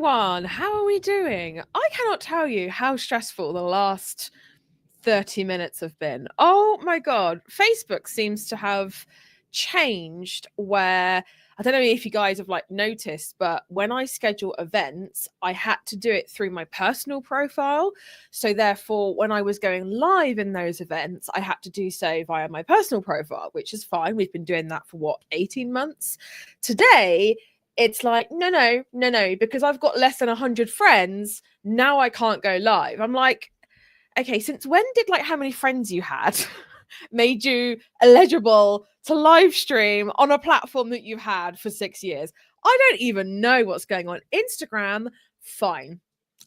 everyone. How are we doing? I cannot tell you how stressful the last 30 minutes have been. Oh my God. Facebook seems to have changed where I don't know if you guys have like noticed, but when I schedule events, I had to do it through my personal profile. So therefore, when I was going live in those events, I had to do so via my personal profile, which is fine. We've been doing that for what, 18 months? Today, it's like, no, because I've got less than 100 friends. Now I can't go live. I'm like, okay, since when did like how many friends you had made you eligible to live stream on a platform that you've had for 6 years? I don't even know what's going on. Instagram, fine.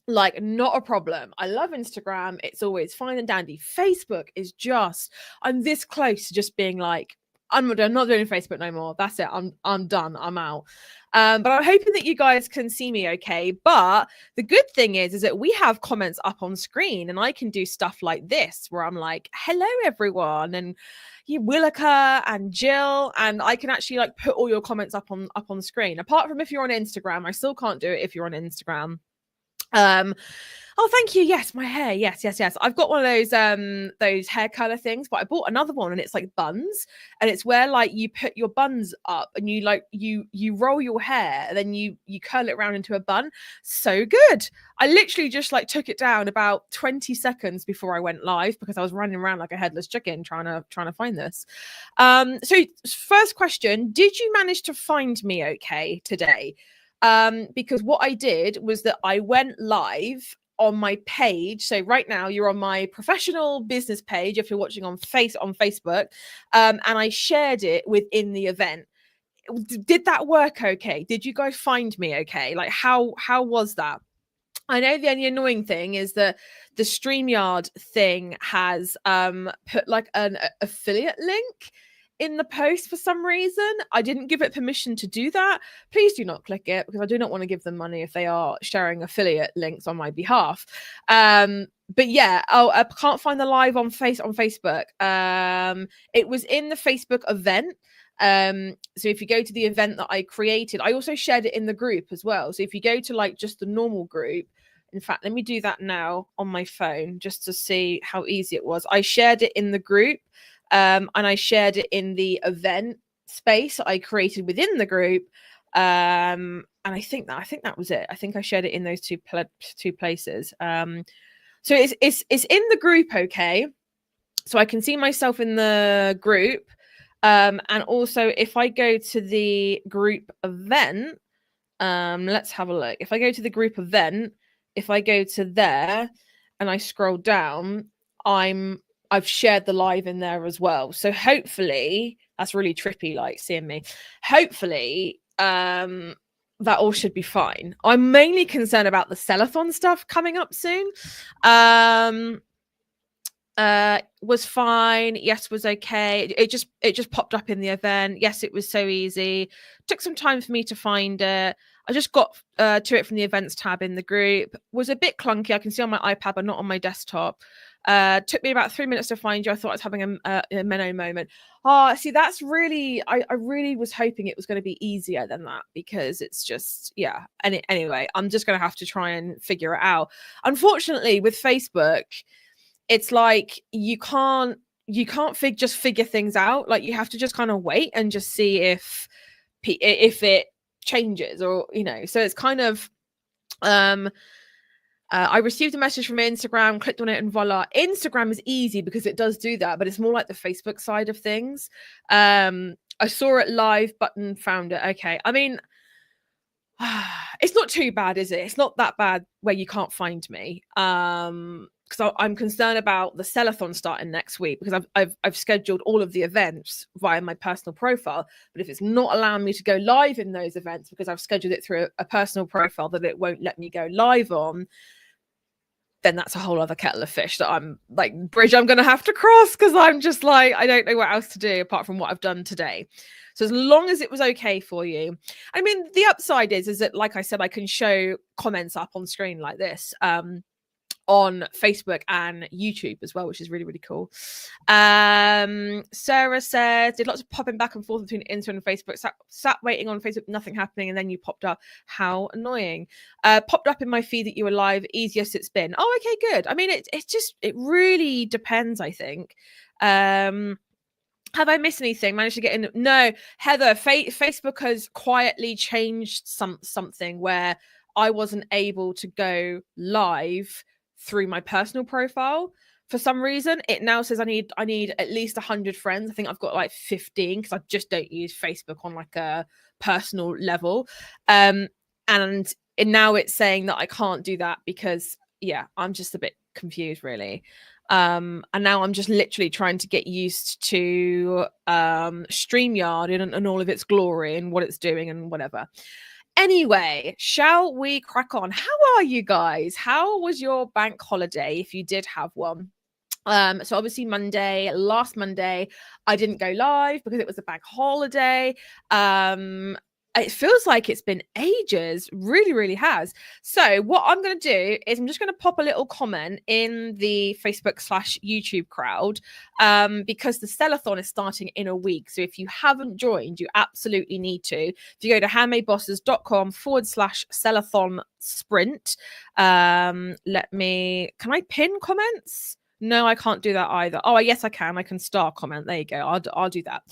Like, not a problem. I love Instagram. It's always fine and dandy. Facebook is just, I'm this close to just being like, I'm not doing Facebook no more. That's it. I'm done. I'm out. But I'm hoping that you guys can see me okay. But the good thing is that we have comments up on screen, and I can do stuff like this where I'm like, hello everyone, and Willica and Jill, and I can actually like put all your comments up on screen. Apart from if you're on Instagram, I still can't do it if you're on Instagram. Oh, thank you. Yes, my hair. Yes. I've got one of those hair color things, but I bought another one and it's like buns, and it's where like you put your buns up and you like you roll your hair and then you curl it around into a bun. So good. I literally just like took it down about 20 seconds before I went live because I was running around like a headless chicken trying to find this. So first question, did you manage to find me okay today? Because what I did was that I went live on my page. So right now you're on my professional business page if you're watching on Facebook, and I shared it within the event. Did that work okay? Did you guys find me okay? Like how was that? I know the only annoying thing is that the StreamYard thing has put like an affiliate link in the post for some reason. I didn't give it permission to do that. Please do not click it because I do not want to give them money if they are sharing affiliate links on my behalf. But yeah, I can't find the live on Facebook. It was in the Facebook event. So if you go to the event that I created, I also shared it in the group as well. So if you go to like just the normal group, in fact, let me do that now on my phone just to see how easy it was. I shared it in the group. And I shared it in the event space I created within the group. And I think that was it. I think I shared it in those two places. So it's in the group, okay? So I can see myself in the group. And also if I go to the group event, let's have a look. If I go to the group event, if I go to there and I scroll down, I've shared the live in there as well. So hopefully that's really trippy, like seeing me. Hopefully that all should be fine. I'm mainly concerned about the sellathon stuff coming up soon. Was fine. Yes, was okay. It just popped up in the event. Yes, it was so easy. Took some time for me to find it. I just got to it from the events tab in the group. Was a bit clunky. I can see on my iPad, but not on my desktop. Took me about 3 minutes to find you. I thought I was having a Menno moment. See, that's really, I really was hoping it was going to be easier than that because it's just, yeah. And anyway, I'm just going to have to try and figure it out. Unfortunately, with Facebook, it's like you can't just figure things out. Like you have to just kind of wait and just see if it changes, or so it's kind of I received a message from Instagram, clicked on it, and voila. Instagram is easy because it does do that, but it's more like the Facebook side of things. I saw it live button, found it. Okay, I mean, it's not too bad, is it? It's not that bad where you can't find me. Because I'm concerned about the sellathon starting next week because I've scheduled all of the events via my personal profile. But if it's not allowing me to go live in those events because I've scheduled it through a personal profile that it won't let me go live on, then that's a whole other kettle of fish that I'm like, bridge I'm going to have to cross because I'm just like, I don't know what else to do apart from what I've done today. So as long as it was okay for you. I mean, the upside is that, like I said, I can show comments up on screen like this. on Facebook and YouTube as well, which is really, really cool. Sarah says, did lots of popping back and forth between Instagram and Facebook. Sat waiting on Facebook, nothing happening, and then you popped up. How annoying. Popped up in my feed that you were live. Easiest it's been. Oh, okay, good. I mean, it really depends, I think. Have I missed anything? Managed to get in? No, Heather. Facebook has quietly changed something where I wasn't able to go live through my personal profile for some reason. It now says I need at least 100 friends. I think I've got like 15 because I just don't use Facebook on like a personal level. And now it's saying that I can't do that because I'm just a bit confused, really. And now I'm just literally trying to get used to StreamYard and all of its glory and what it's doing and whatever. Anyway, shall we crack on? How are you guys? How was your bank holiday, if you did have one? So obviously last Monday, I didn't go live because it was a bank holiday. It feels like it's been ages, really, really has. So what I'm going to do is I'm just going to pop a little comment in the Facebook/YouTube crowd because the sellathon is starting in a week. So if you haven't joined, you absolutely need to. If you go to handmadebosses.com/sellathon sprint, can I pin comments? No, I can't do that either. Oh, yes, I can. I can star comment. There you go. I'll do that.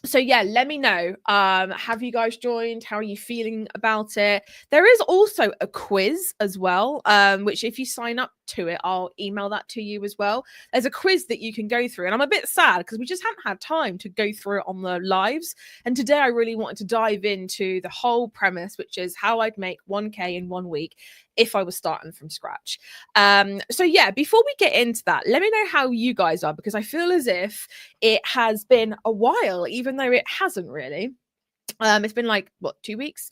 So yeah, let me know. Have you guys joined? How are you feeling about it? There is also a quiz as well, which if you sign up to it, I'll email that to you as well. There's a quiz that you can go through, and I'm a bit sad because we just haven't had time to go through it on the lives. And today I really wanted to dive into the whole premise, which is how I'd make 1K in 1 week if I was starting from scratch. So yeah, before we get into that, let me know how you guys are, because I feel as if it has been a while, even though it hasn't really. It's been like 2 weeks.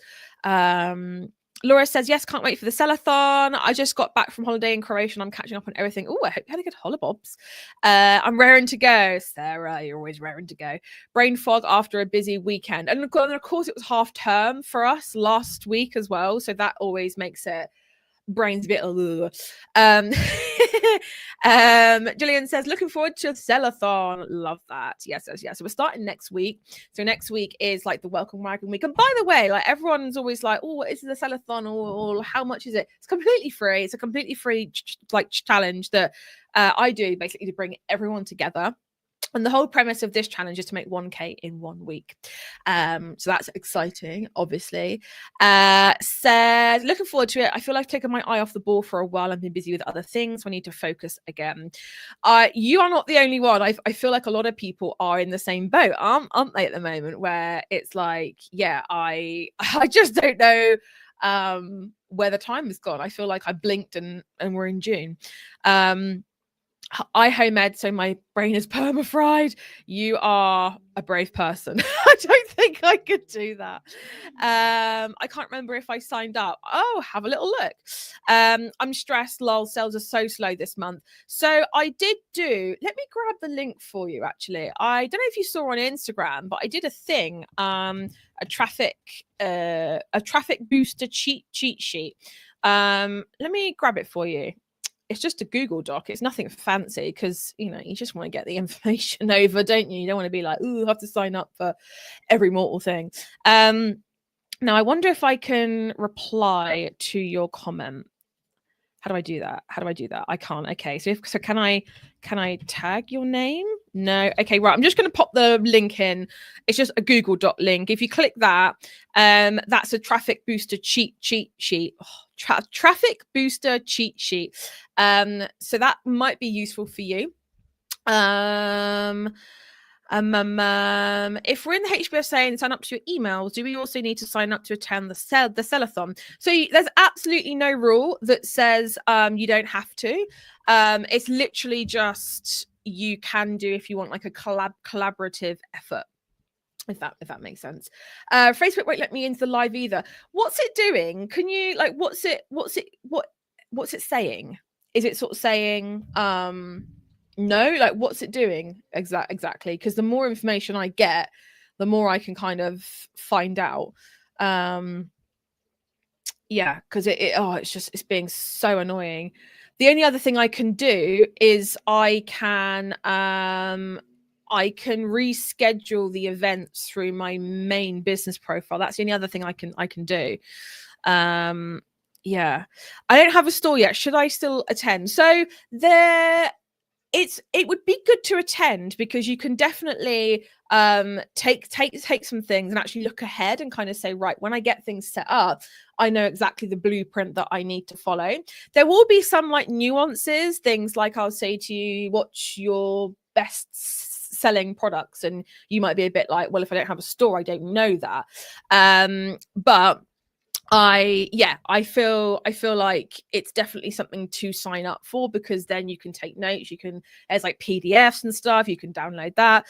Laura says, yes, can't wait for the sellathon. I just got back from holiday in Croatia and I'm catching up on everything. Oh, I hope you had a good holobobs. I'm raring to go. Sarah, you're always raring to go. Brain fog after a busy weekend. And of course, it was half term for us last week as well. So that always makes it brain's a bit Julian says, looking forward to sellathon. Love that. Yes. So we're starting next week. So next week is like the welcome wagon week. And by the way, like everyone's always like, oh, what is the sellathon, or how much is it? It's completely free. It's a completely free challenge that I do basically to bring everyone together. And the whole premise of this challenge is to make 1K in 1 week. So that's exciting, obviously. Said, looking forward to it. I feel like I've taken my eye off the ball for a while. I've been busy with other things. So I need to focus again. You are not the only one. I feel like a lot of people are in the same boat, aren't they, at the moment, where it's like, I just don't know where the time has gone. I feel like I blinked and we're in June. I home ed, so my brain is perma-fried. You are a brave person. I don't think I could do that. I can't remember if I signed up. Oh, have a little look. I'm stressed. Lol, sales are so slow this month. So I did do, let me grab the link for you, actually. I don't know if you saw on Instagram, but I did a thing, a traffic booster cheat sheet. Let me grab it for you. It's just a Google Doc. It's nothing fancy because, you just want to get the information over, don't you? You don't want to be like, ooh, I have to sign up for every mortal thing. Now, I wonder if I can reply to your comment. How do I do that? I can't. Okay. So can I tag your name? No. Okay. Right. I'm just going to pop the link in. It's just a Google Doc link. If you click that, that's a traffic booster cheat sheet. Oh, traffic booster cheat sheet. So that might be useful for you. If we're in the HBSA and sign up to your emails, do we also need to sign up to attend the sellathon? So there's absolutely no rule that says you don't have to. It's literally just you can do if you want like a collaborative effort. If that makes sense. Facebook won't let me into the live either. What's it doing? Can you what's it saying? Is it sort of saying no, what's it doing exactly? Because the more information I get, the more I can kind of find out. Yeah, because it's being so annoying. The only other thing I can do is I can reschedule the events through my main business profile. That's the only other thing I can do. Yeah. I don't have a store yet. Should I still attend? So there it would be good to attend, because you can definitely take some things and actually look ahead and kind of say, right, when I get things set up, I know exactly the blueprint that I need to follow. There will be some like nuances, things like I'll say to you, what's your best selling products, and you might be a bit like, well, if I don't have a store, I don't know that. But I feel like it's definitely something to sign up for, because then you can take notes, there's like PDFs and stuff, you can download that.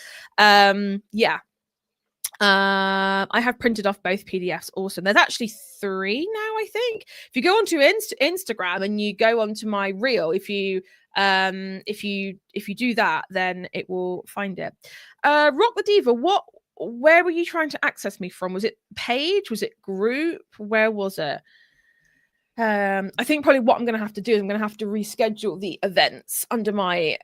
I have printed off both PDFs also. There's actually 3 now, I think. If you go onto Instagram and you go onto my reel, if you do that, then it will find it. Rock the Diva, where were you trying to access me from? Was it page? Was it group? Where was it? I think probably what I'm going to have to do is I'm going to have to reschedule the events under my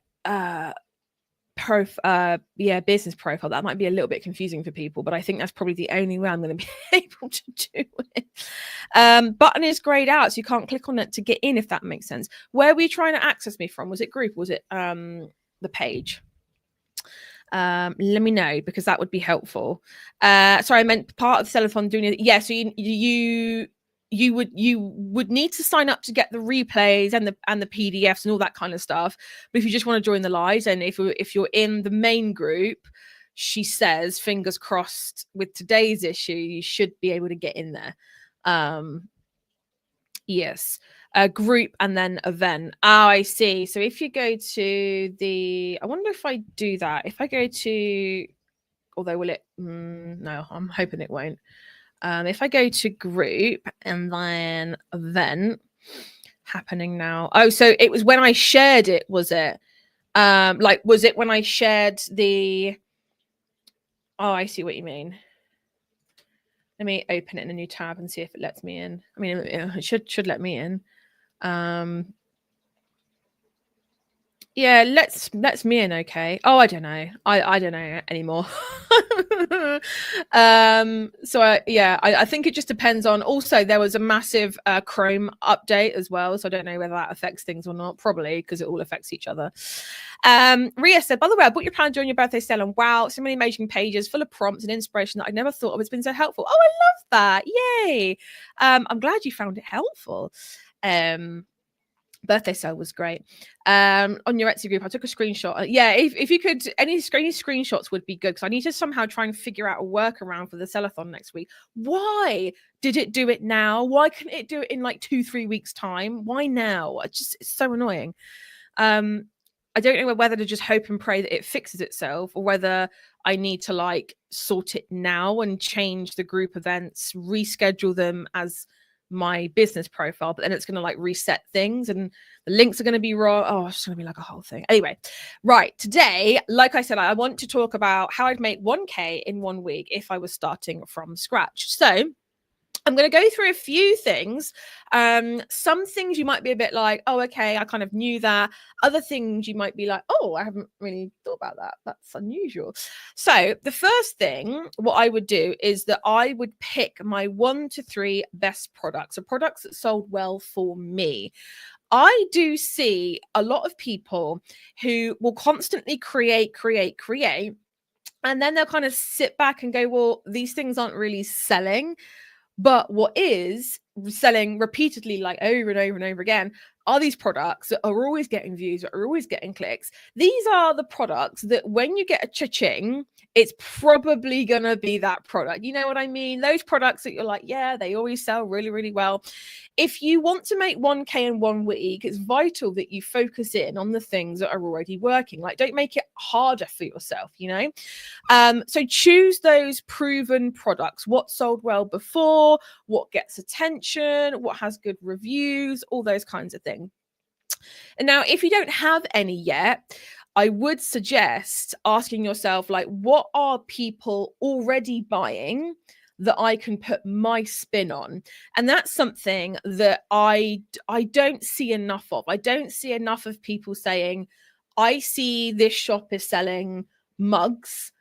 business profile. That might be a little bit confusing for people, but I think that's probably the only way I'm going to be able to do it. Button is grayed out, so you can't click on it to get in, if that makes sense. Where were you trying to access me from? Was it group? Was it the page? Let me know, because that would be helpful. Sorry, I meant part of the sellathon doing it. Yeah, so you would need to sign up to get the replays and the PDFs and all that kind of stuff. But if you just want to join the lives, and if you're in the main group, she says, fingers crossed, with today's issue, you should be able to get in there. Yes. Group and then event. Oh, I see. So if you go to I wonder if I do that. If I go to, although will it? No, I'm hoping it won't. If I go to group and then event happening now. Oh, so it was when I shared it, was it? Was it when I shared the? Oh, I see what you mean. Let me open it in a new tab and see if it lets me in. I mean, it should let me in. Yeah, let's me in, okay. Oh, I don't know. I don't know anymore. So I think it just depends on. Also, there was a massive Chrome update as well, so I don't know whether that affects things or not. Probably, because it all affects each other. Ria said, by the way, I bought your plan during your birthday sale, and wow, so many amazing pages full of prompts and inspiration that I never thought of. It's been so helpful. Oh, I love that. Yay. I'm glad you found it helpful. Birthday sale was great. On your Etsy group, I took a screenshot. Yeah, if you could, any screenshots would be good, because I need to somehow try and figure out a workaround for the sellathon next week. Why did it do it now? Why couldn't it do it in like 2-3 weeks time? Why now? It's so annoying. I don't know whether to just hope and pray that it fixes itself, or whether I need to like sort it now and change the group events, reschedule them as my business profile, but then it's going to like reset things and the links are going to be wrong. Oh, it's going to be like a whole thing. Anyway, right. Today, like I said, I want to talk about how I'd make 1K in 1 week if I was starting from scratch. So I'm going to go through a few things. Some things you might be a bit like, oh, okay, I kind of knew that. Other things you might be like, oh, I haven't really thought about that. That's unusual. So the first thing, what I would do is that I would pick my 1 to 3 best products, or products that sold well for me. I do see a lot of people who will constantly create, and then they'll kind of sit back and go, well, these things aren't really selling. But what is selling repeatedly, like over and over and over again, are these products that are always getting views, that are always getting clicks. These are the products that when you get a cha-ching, it's probably going to be that product. You know what I mean? Those products that you're like, yeah, they always sell really, really well. If you want to make 1K in 1 week, it's vital that you focus in on the things that are already working. Like, don't make it harder for yourself, you know? So choose those proven products. What sold well before, what gets attention, what has good reviews, all those kinds of things. And now, if you don't have any yet, I would suggest asking yourself, like, what are people already buying? that I can put my spin on. And that's something that I don't see enough of. I don't see enough of people saying, I see this shop is selling mugs.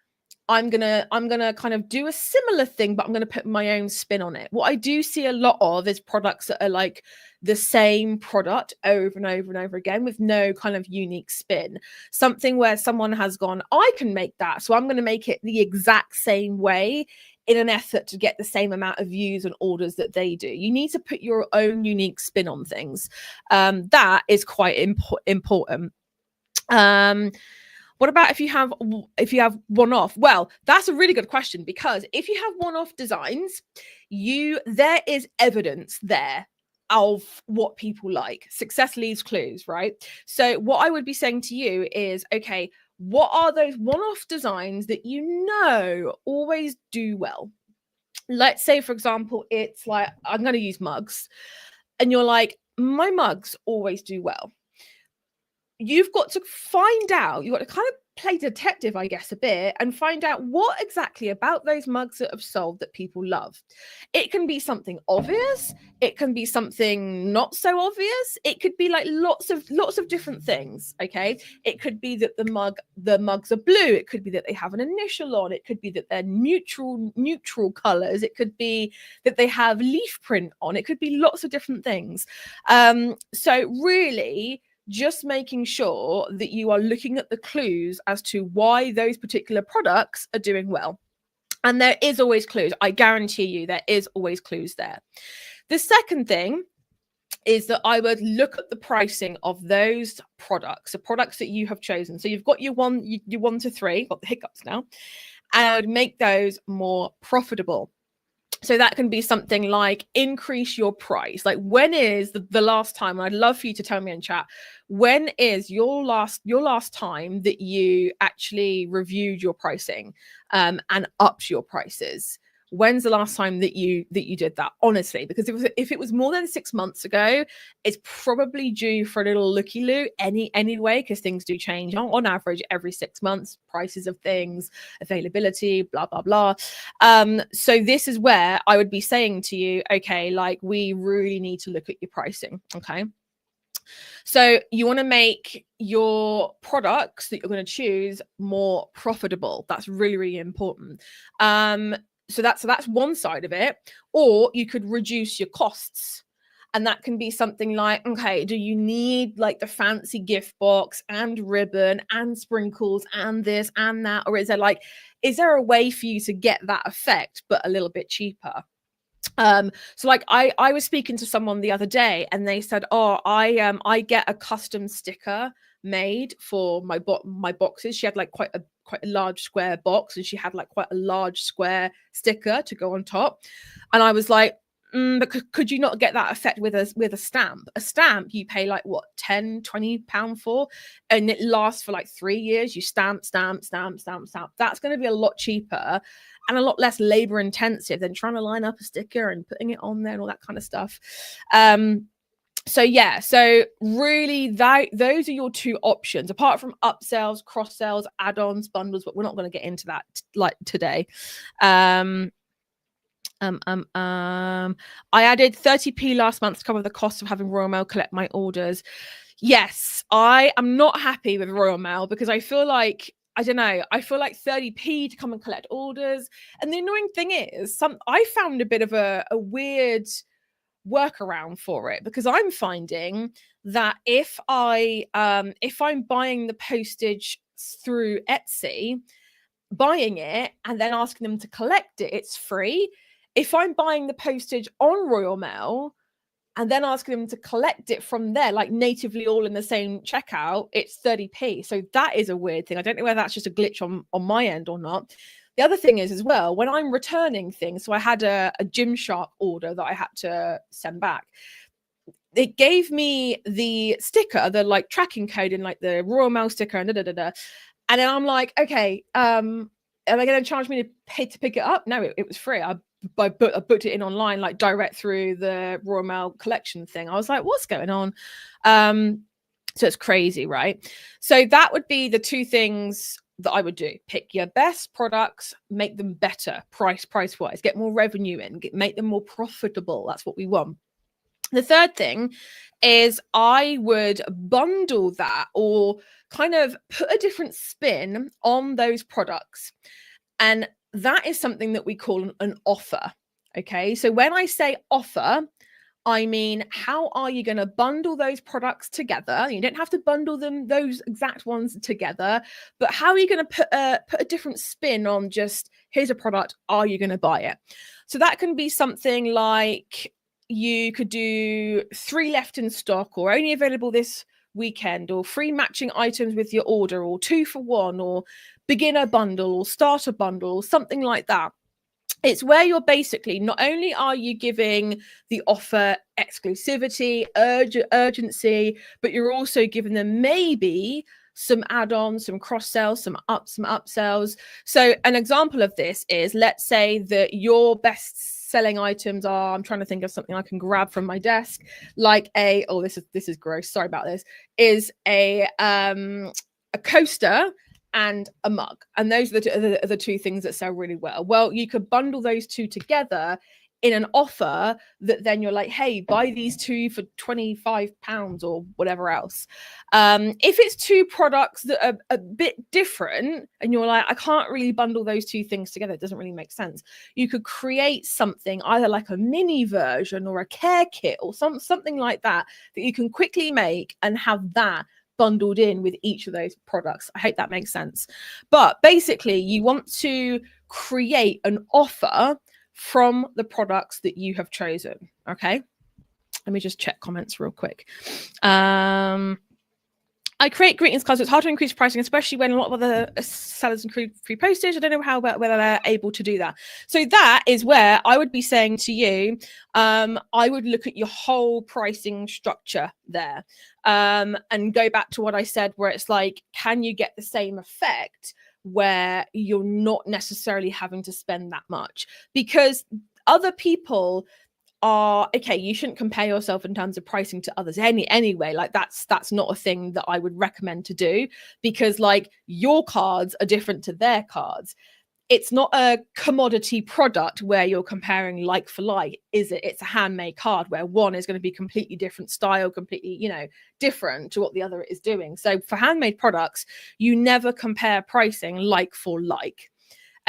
I'm gonna kind of do a similar thing, but I'm gonna put my own spin on it. What I do see a lot of is products that are like the same product over and over and over again with no kind of unique spin. Something where someone has gone, I can make that, so I'm gonna make it the exact same way in an effort to get the same amount of views and orders that they do. You need to put your own unique spin on things. That is quite important. What about if you have one-off? Well, that's a really good question, because if you have one-off designs, there is evidence there of what people like. Success leaves clues, right? So what I would be saying to you is, okay, what are those one-off designs that always do well? Let's say, for example, it's like, I'm going to use mugs, and you're like, my mugs always do well. You've got to find out, you've got to kind of play detective, I guess, a bit, and find out what exactly about those mugs that have sold that people love. It can be something obvious, it can be something not so obvious, it could be like lots of different things. Okay, it could be that the mugs are blue, it could be that they have an initial on, it could be that they're neutral colors, it could be that they have leaf print on, it could be lots of different things. So really, just making sure that you are looking at the clues as to why those particular products are doing well. And there is always clues. I guarantee you there is always clues there. The second thing is that I would look at the pricing of those products, the products that you have chosen. So you've got your 1 to 3, got the hiccups now, and I would make those more profitable. So that can be something like increase your price. Like, when is the last time, and I'd love for you to tell me in chat, when is your last time that you actually reviewed your pricing and upped your prices? When's the last time that you did that? Honestly, because if it was more than 6 months ago, it's probably due for a little looky-loo anyway, because things do change on average every 6 months, prices of things, availability, blah blah blah. So this is where I would be saying to you, okay, like, we really need to look at your pricing. Okay, so you want to make your products that you're going to choose more profitable. That's really, really important. So that's one side of it. Or you could reduce your costs. And that can be something like, okay, do you need like the fancy gift box and ribbon and sprinkles and this and that? Or is there a way for you to get that effect, but a little bit cheaper? So like I was speaking to someone the other day, and they said, oh, I get a custom sticker made for my boxes. She had like quite a large square box, and she had like quite a large square sticker to go on top. And I was like, but could you not get that effect with a stamp? A stamp you pay like what, 10-20 pound for, and it lasts for like 3 years. You stamp. That's going to be a lot cheaper and a lot less labor intensive than trying to line up a sticker and putting it on there and all that kind of stuff. So yeah, so really those are your two options, apart from upsells, cross sells, add-ons, bundles, but we're not going to get into that like today. I added 30p last month to cover the cost of having Royal Mail collect my orders. Yes, I am not happy with Royal Mail, because I feel like, I don't know, I feel like 30p to come and collect orders. And the annoying thing is, I found a bit of a weird workaround for it, because I'm finding that if I'm buying the postage through Etsy, buying it and then asking them to collect it, it's free. If I'm buying the postage on Royal Mail and then asking them to collect it from there, like natively all in the same checkout, it's 30p. So that is a weird thing. I don't know whether that's just a glitch on my end or not. The other thing is as well, when I'm returning things, so I had a Gymshark order that I had to send back. It gave me the sticker, the like tracking code in like the Royal Mail sticker and And then I'm like, okay, are they going to charge me to pay to pick it up? No, it was free. I booked it in online, like direct through the Royal Mail collection thing. I was like, what's going on? So it's crazy, right? So that would be the two things that I would do. Pick your best products, make them better price wise, get more revenue in, make them more profitable. That's what we want. The third thing is I would bundle that, or kind of put a different spin on those products. And that is something that we call an offer. Okay. So when I say offer, I mean, how are you going to bundle those products together? You don't have to bundle them, those exact ones together, but how are you going to put a different spin on just, here's a product, are you going to buy it? So that can be something like, you could do 3 left in stock, or only available this weekend, or free matching items with your order, or 2 for 1, or beginner bundle, or starter bundle, something like that. It's where you're basically, not only are you giving the offer exclusivity, urgency, but you're also giving them maybe some add-ons, some cross-sells, some upsells. So an example of this is, let's say that your best selling items are, I'm trying to think of something I can grab from my desk, like this is gross, sorry about this, is a coaster and a mug. And those are the two things that sell really well. Well, you could bundle those two together in an offer that then you're like, hey, buy these 2 for £25 or whatever else. If it's 2 products that are a bit different and you're like, I can't really bundle those 2 things together, it doesn't really make sense, you could create something, either like a mini version or a care kit or something like that you can quickly make and have that bundled in with each of those products. I hope that makes sense. But basically, you want to create an offer from the products that you have chosen. Okay. Let me just check comments real quick. I create greetings cards. So it's hard to increase pricing, especially when a lot of other sellers include free postage. I don't know whether they're able to do that. So that is where I would be saying to you, I would look at your whole pricing structure there, and go back to what I said, where it's like, can you get the same effect where you're not necessarily having to spend that much? Because other people are okay, you shouldn't compare yourself in terms of pricing to others anyway. Like that's not a thing that I would recommend to do, because like your cards are different to their cards. It's not a commodity product where you're comparing like for like, is it? It's a handmade card where one is going to be completely different style, completely, different to what the other is doing. So for handmade products, you never compare pricing like for like,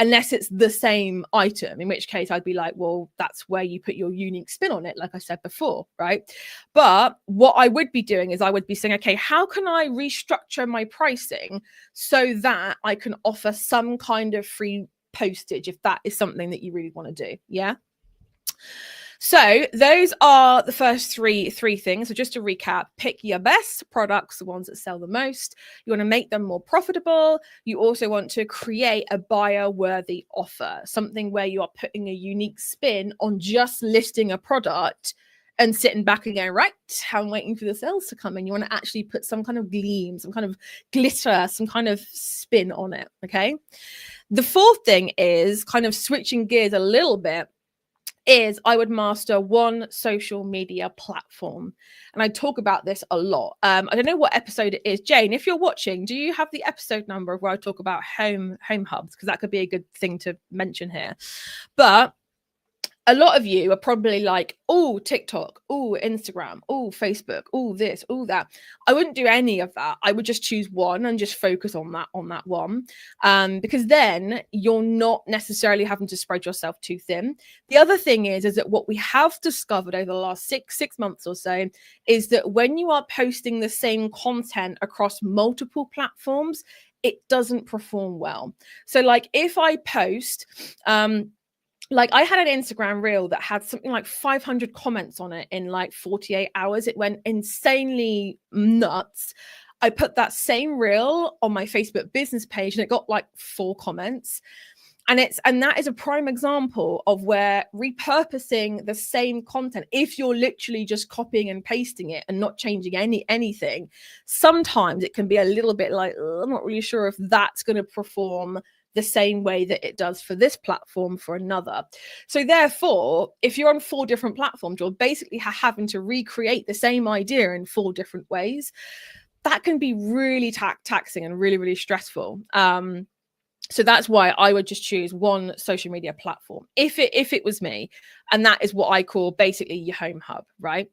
unless it's the same item, in which case I'd be like, well, that's where you put your unique spin on it, like I said before, right? But what I would be doing is I would be saying, okay, how can I restructure my pricing so that I can offer some kind of free postage, if that is something that you really want to do? Yeah. So those are the first three things. So just to recap, pick your best products, the ones that sell the most. You want to make them more profitable. You also want to create a buyer-worthy offer, something where you are putting a unique spin on just listing a product and sitting back and going, right, I'm waiting for the sales to come in. You want to actually put some kind of gleam, some kind of glitter, some kind of spin on it, okay? The fourth thing is kind of switching gears a little bit, is I would master one social media platform. And I talk about this a lot. I don't know what episode it is. Jane, if you're watching, do you have the episode number of where I talk about home hubs? Because that could be a good thing to mention here. But a lot of you are probably like, oh, TikTok, oh, Instagram, oh, Facebook, oh, this, oh, that. I wouldn't do any of that. I would just choose one and just focus on that one, because then you're not necessarily having to spread yourself too thin. The other thing is that what we have discovered over the last six months or so is that when you are posting the same content across multiple platforms, it doesn't perform well. So like if I post, like I had an Instagram reel that had something like 500 comments on it in like 48 hours. It went insanely nuts. I put that same reel on my Facebook business page and it got like 4 comments. And that is a prime example of where repurposing the same content, if you're literally just copying and pasting it and not changing anything, sometimes it can be a little bit like, I'm not really sure if that's going to perform the same way that it does for this platform for another. So therefore, if you're on 4 different platforms, you're basically having to recreate the same idea in 4 different ways. that can be really taxing and really, really stressful. So that's why I would just choose one social media platform if it was me, and that is what I call basically your home hub, right?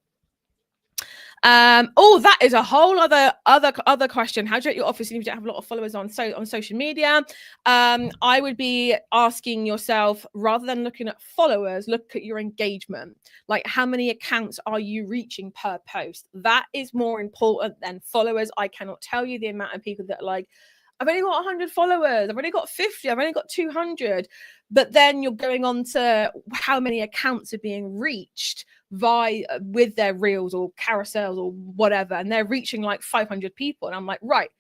Oh, that is a whole other question. How do you get your office if you don't have a lot of followers on social media? I would be asking yourself, rather than looking at followers, look at your engagement. Like, how many accounts are you reaching per post? That is more important than followers. I cannot tell you the amount of people that are like, I've only got 100 followers, I've only got 50, I've only got 200. But then you're going on to how many accounts are being reached with their reels or carousels or whatever, and they're reaching like 500 people. And I'm like, right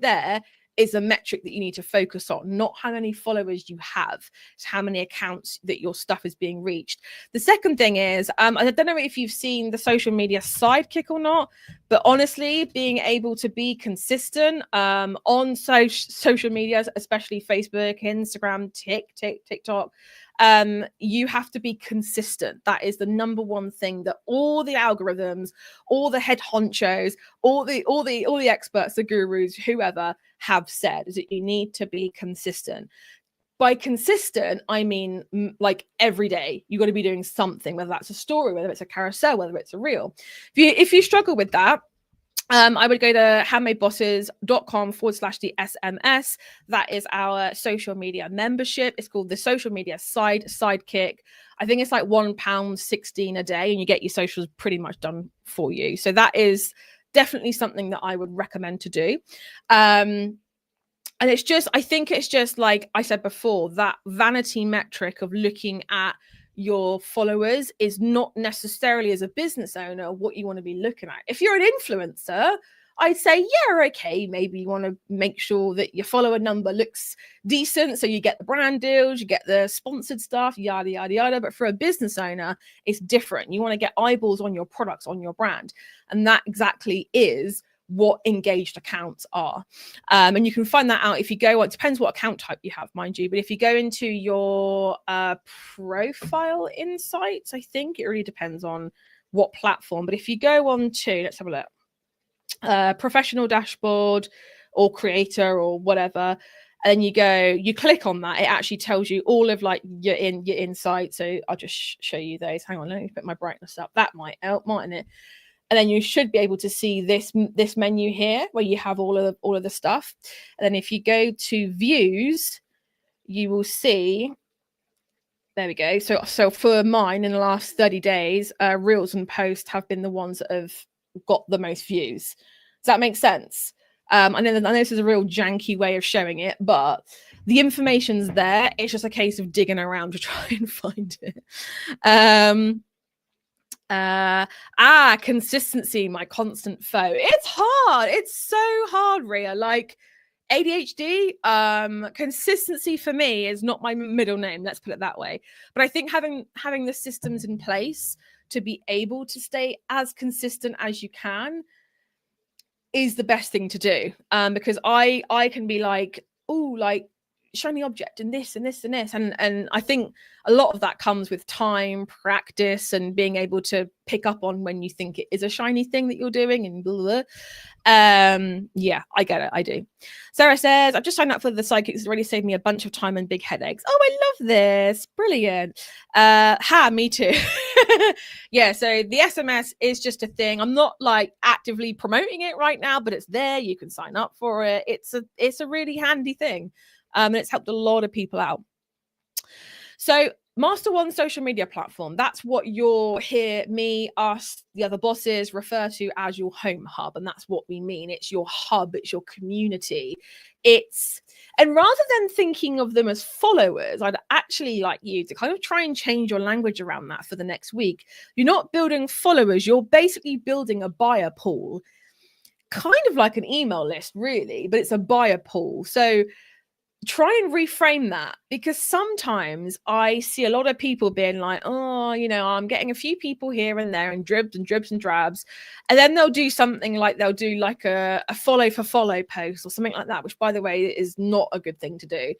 there is a metric that you need to focus on, not how many followers you have. It's how many accounts that your stuff is being reached. The second thing is, I don't know if you've seen the social media sidekick or not, but honestly, being able to be consistent on social media, especially Facebook, Instagram, TikTok, you have to be consistent. That is the number one thing that all the algorithms, all the head honchos, all the experts, the gurus, whoever have said, is that you need to be consistent. By consistent, I mean like every day you got to be doing something, whether that's a story, whether it's a carousel, whether it's a reel. If you struggle with that, I would go to handmadebosses.com/the SMS. That is our social media membership. It's called the social media sidekick. I think it's like £1.16 a day, and you get your socials pretty much done for you. So that is definitely something that I would recommend to do. And I think it's just like I said before, that vanity metric of looking at your followers is not necessarily, as a business owner, what you want to be looking at. If you're an influencer, I'd say, yeah, okay, maybe you want to make sure that your follower number looks decent, so you get the brand deals, you get the sponsored stuff, yada, yada, yada. But for a business owner, it's different. You want to get eyeballs on your products, on your brand. And that exactly is what engaged accounts are. And you can find that out if you go on, it depends what account type you have, mind you, but if you go into your profile insights, I think it really depends on what platform. But if you go on to, let's have a look, professional dashboard or creator or whatever, and you click on that, it actually tells you all of like your insights. So I'll just show you those. Hang on, let me put my brightness up. That might help, mightn't it? And then you should be able to see this menu here where you have all of the stuff. And then if you go to views, you will see, there we go. So for mine in the last 30 days, reels and posts have been the ones that have got the most views. Does that make sense? I know this is a real janky way of showing it, but the information's there. It's just a case of digging around to try and find it. Consistency, my constant foe. It's hard. It's so hard, Ria. Like ADHD, consistency for me is not my middle name. Let's put it that way. But I think having the systems in place to be able to stay as consistent as you can is the best thing to do. Because I can be like, oh, like shiny object and this and this and this, and I think a lot of that comes with time, practice, and being able to pick up on when you think it is a shiny thing that you're doing, and blah, blah. Yeah, I get it. I do. Sarah says, I've just signed up for the psychics. It's already saved me a bunch of time and big headaches. Oh, I love this. Brilliant. Me too. Yeah, so the SMS is just a thing. I'm not like actively promoting it right now, but it's there. You can sign up for it. It's a really handy thing. And it's helped a lot of people out. So Master One social media platform, that's what you'll hear me, us, the other bosses refer to as your home hub. And that's what we mean. It's your hub. It's your community. And rather than thinking of them as followers, I'd actually like you to kind of try and change your language around that for the next week. You're not building followers. You're basically building a buyer pool, kind of like an email list, really, but it's a buyer pool. So try and reframe that, because sometimes I see a lot of people being like, oh, I'm getting a few people here and there and dribs and dribs and drabs. And then they'll do something like a follow for follow post or something like that, which, by the way, is not a good thing to do.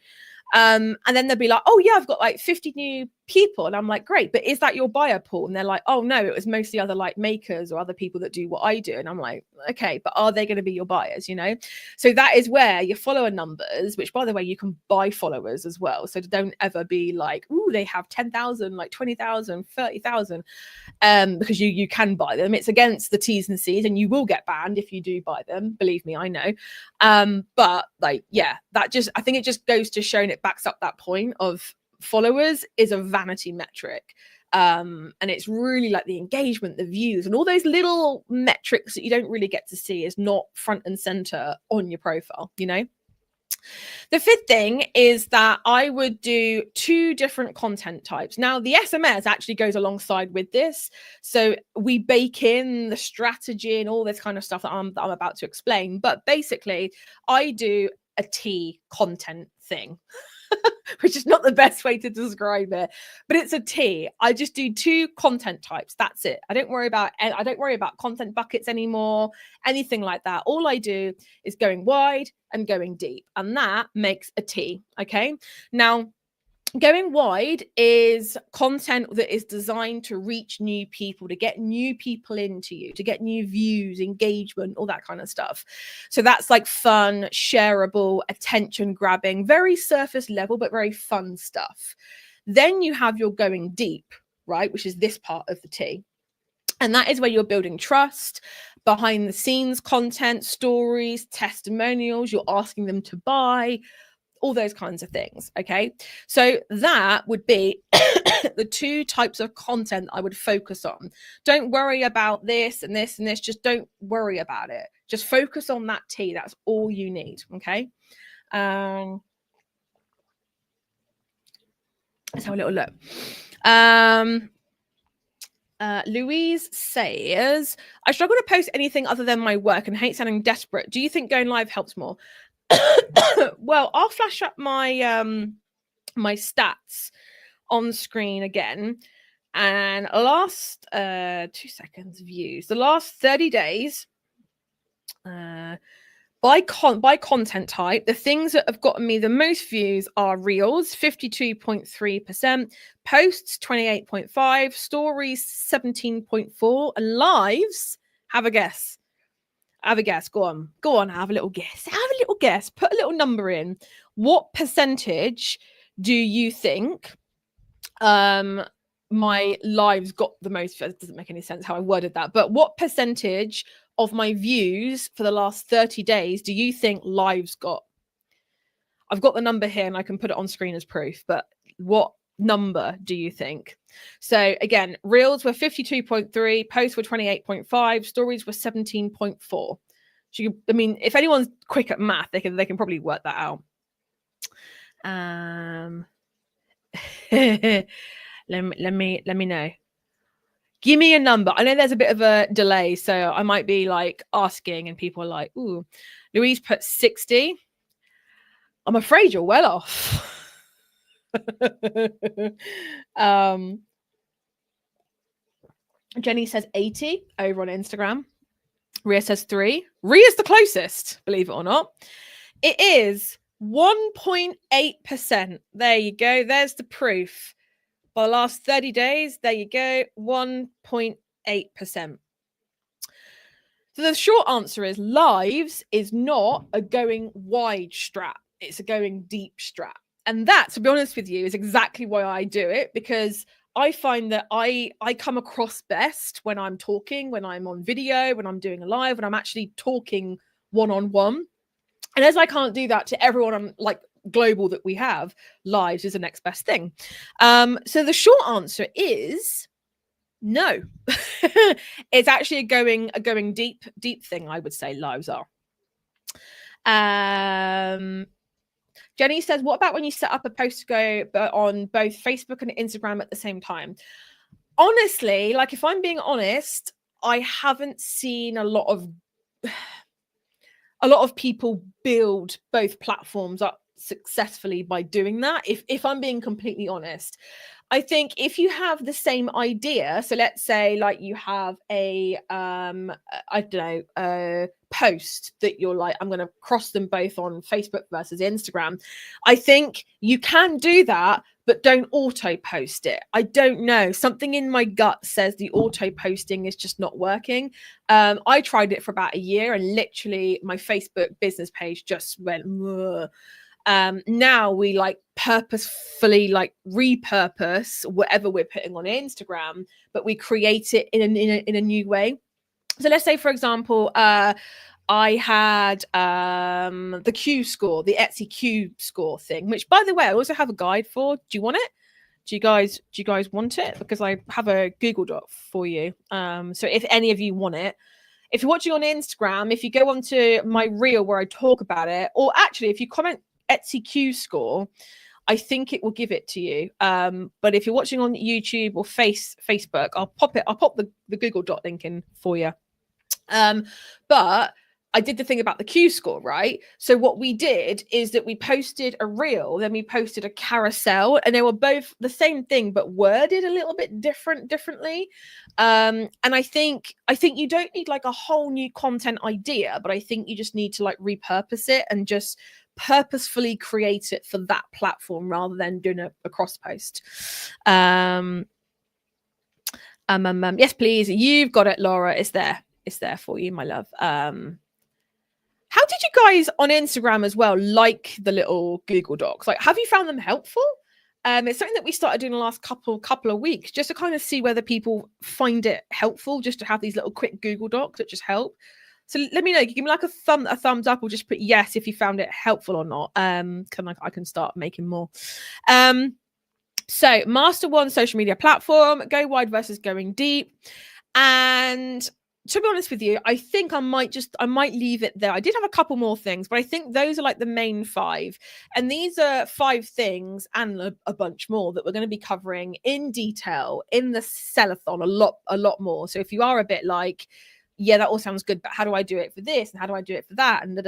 And then they'll be like, oh yeah, I've got like 50 new people. And I'm like, great, but is that your buyer pool? And they're like, oh no, it was mostly other like makers or other people that do what I do. And I'm like, okay, but are they going to be your buyers, you know? So that is where your follower numbers, which by the way, you can buy followers as well. So don't ever be like, ooh, they have 10,000, like 20,000, 30,000. Because you can buy them. It's against the T's and C's, and you will get banned if you do buy them. Believe me, I know. But like, yeah, that just, I think it just goes to show, and it backs up that point of followers is a vanity metric. And it's really like the engagement, the views, and all those little metrics that you don't really get to see is not front and center on your profile, you know? The fifth thing is that I would do 2 different content types. Now, the SMS actually goes alongside with this. So we bake in the strategy and all this kind of stuff that I'm about to explain. But basically, I do a T content thing. Which is not the best way to describe it, but it's a T. I just do 2 content types. That's it. I don't worry about content buckets anymore, anything like that. All I do is going wide and going deep, and that makes a T. Okay. Now, going wide is content that is designed to reach new people, to get new people into you, to get new views, engagement, all that kind of stuff. So that's like fun, shareable, attention grabbing, very surface level, but very fun stuff. Then you have your going deep, right? Which is this part of the T. And that is where you're building trust, behind the scenes content, stories, testimonials, you're asking them to buy, all those kinds of things. Okay. So that would be the 2 types of content I would focus on. Don't worry about this and this and this. Just don't worry about it. Just focus on that T. That's all you need. Okay. Let's have a little look. Louise says, I struggle to post anything other than my work and hate sounding desperate. Do you think going live helps more? Well, I'll flash up my my stats on screen again. And last 2 seconds views. The last 30 days, by content type, the things that have gotten me the most views are reels, 52.3%, posts, 28.5%, stories, 17.4%, and lives, have a guess. Have a guess. Go on. Have a little guess. Put a little number in. What percentage do you think my lives got the most? It doesn't make any sense how I worded that, but what percentage of my views for the last 30 days do you think lives got? I've got the number here and I can put it on screen as proof, but what number do you think? So again, reels were 52.3, posts were 28.5, stories were 17.4. So I mean, if anyone's quick at math, they can probably work that out. Let me know. Give me a number. I know there's a bit of a delay, so I might be like asking and people are like, ooh, Louise put 60. I'm afraid you're well off. Jenny says 80 over on Instagram. Ria says 3. Ria's the closest, believe it or not. It is 1.8%. There you go. There's the proof. For the last 30 days, there you go, 1.8%. So the short answer is lives is not a going wide strat. It's a going deep strat. And that, to be honest with you, is exactly why I do it, because I find that I come across best when I'm talking, when I'm on video, when I'm doing a live, when I'm actually talking one-on-one. And as I can't do that to everyone I'm like global that we have, lives is the next best thing. So the short answer is no. It's actually a going deep thing, I would say lives are. Jenny says, what about when you set up a post to go on both Facebook and Instagram at the same time? Honestly, like if I'm being honest, I haven't seen a lot of people build both platforms up successfully by doing that. If I'm being completely honest, I think if you have the same idea, so let's say like you have a I don't know, a post that you're like, I'm going to cross them both on Facebook versus Instagram. I think you can do that, but don't auto post it. I don't know. Something in my gut says the auto posting is just not working. I tried it for about a year and literally my Facebook business page just went, ugh. Now we like purposefully like repurpose whatever we're putting on Instagram, but we create it in a new way. So let's say, for example, I had the Q score, the Etsy Q score thing, which by the way, I also have a guide for. Do you want it? Do you guys want it? Because I have a Google Doc for you. So if any of you want it, if you're watching on Instagram, if you go onto my reel where I talk about it, or actually if you comment Etsy Q score, I think it will give it to you. But if you're watching on YouTube or Facebook, I'll pop the Google Doc link in for you. But I did the thing about the Q score, right? So what we did is that we posted a reel, then we posted a carousel, and they were both the same thing, but worded a little bit differently. And I think you don't need like a whole new content idea, but I think you just need to like repurpose it and just purposefully create it for that platform rather than doing a cross post. Yes, please. You've got it, Laura. It's there for you, my love. How did you guys on Instagram as well like the little Google Docs? Like, have you found them helpful? It's something that we started doing the last couple of weeks, just to kind of see whether people find it helpful, just to have these little quick Google Docs that just help. So let me know. Give me like a thumbs up, or just put yes if you found it helpful or not. I can start making more. So master one social media platform, go wide versus going deep. And to be honest with you, I think I might leave it there. I did have a couple more things, but I think those are like the main 5. And these are 5 things and a bunch more that we're going to be covering in detail in the sellathon, a lot more. So if you are a bit like, yeah, that all sounds good, but how do I do it for this? And how do I do it for that? And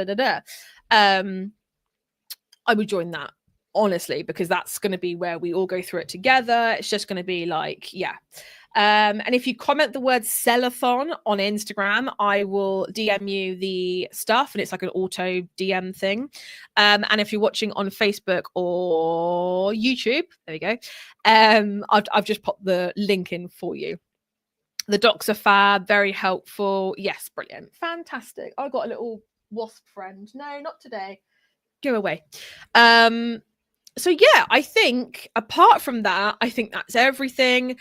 I would join that, honestly, because that's going to be where we all go through it together. It's just going to be like, yeah. And if you comment the word sellathon on Instagram, I will DM you the stuff, and it's like an auto DM thing. And if you're watching on Facebook or YouTube, there you go. I've just popped the link in for you. The docs are fab, very helpful. Yes, brilliant, fantastic. I got a little wasp friend. No, not today. Go away. So yeah, I think apart from that, I think that's everything.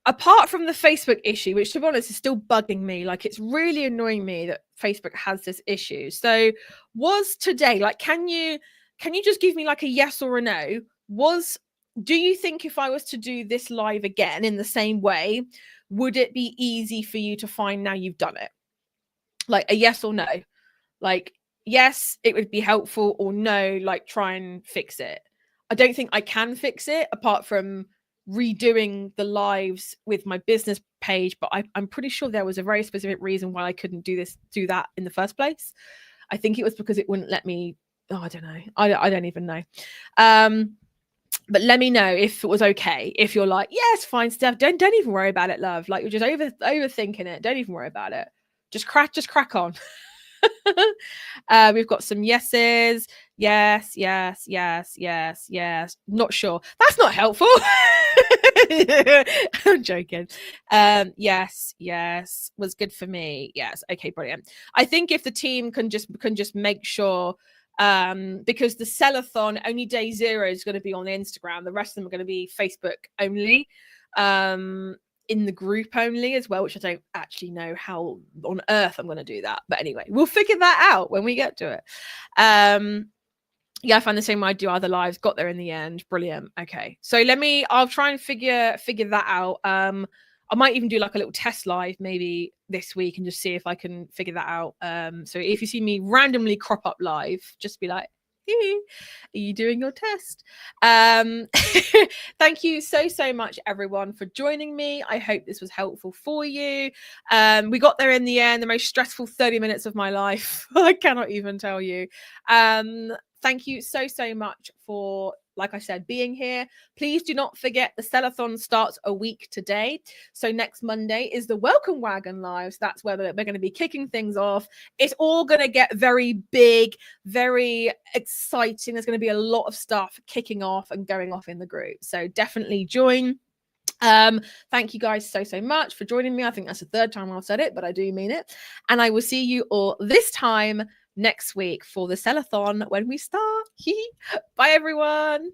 Apart from the Facebook issue, which to be honest is still bugging me, like it's really annoying me that Facebook has this issue. So was today, like, can you just give me like a yes or a no? Do you think if I was to do this live again in the same way, would it be easy for you to find now you've done it? Like a yes or no? Like, yes, it would be helpful, or no, like try and fix it. I don't think I can fix it apart from redoing the lives with my business page, but I'm pretty sure there was a very specific reason why I couldn't do that in the first place. I think it was because it wouldn't let me. Oh, I don't know. I don't even know. But let me know if it was okay. If you're like, yes, fine, Steph, don't even worry about it, love. Like, you're just overthinking it. Don't even worry about it. Just crack on. We've got some yeses. Yes. Not sure. That's not helpful. I'm joking. Yes was good for me. Yes. Okay, brilliant. I think if the team can just make sure, because the sellathon only day 0 is going to be on Instagram. The rest of them are going to be Facebook only. In the group only as well, which I don't actually know how on earth I'm going to do that. But anyway, we'll figure that out when we get to it. Yeah, I find the same way I do other lives. Got there in the end. Brilliant. Okay, so I'll try and figure that out. I might even do like a little test live maybe this week and just see if I can figure that out. So if you see me randomly crop up live, just be like, are you doing your test? Thank you so much, everyone, for joining me. I hope this was helpful for you. We got there in the end, the most stressful 30 minutes of my life. I cannot even tell you. thank you so much for, like I said, being here. Please do not forget the Sellathon starts a week today. So next Monday is the Welcome Wagon Live. So that's where we're going to be kicking things off. It's all going to get very big, very exciting. There's going to be a lot of stuff kicking off and going off in the group. So definitely join. Thank you guys so much for joining me. I think that's the third time I've said it, but I do mean it. And I will see you all this time next week for the Sellathon when we start. Bye everyone.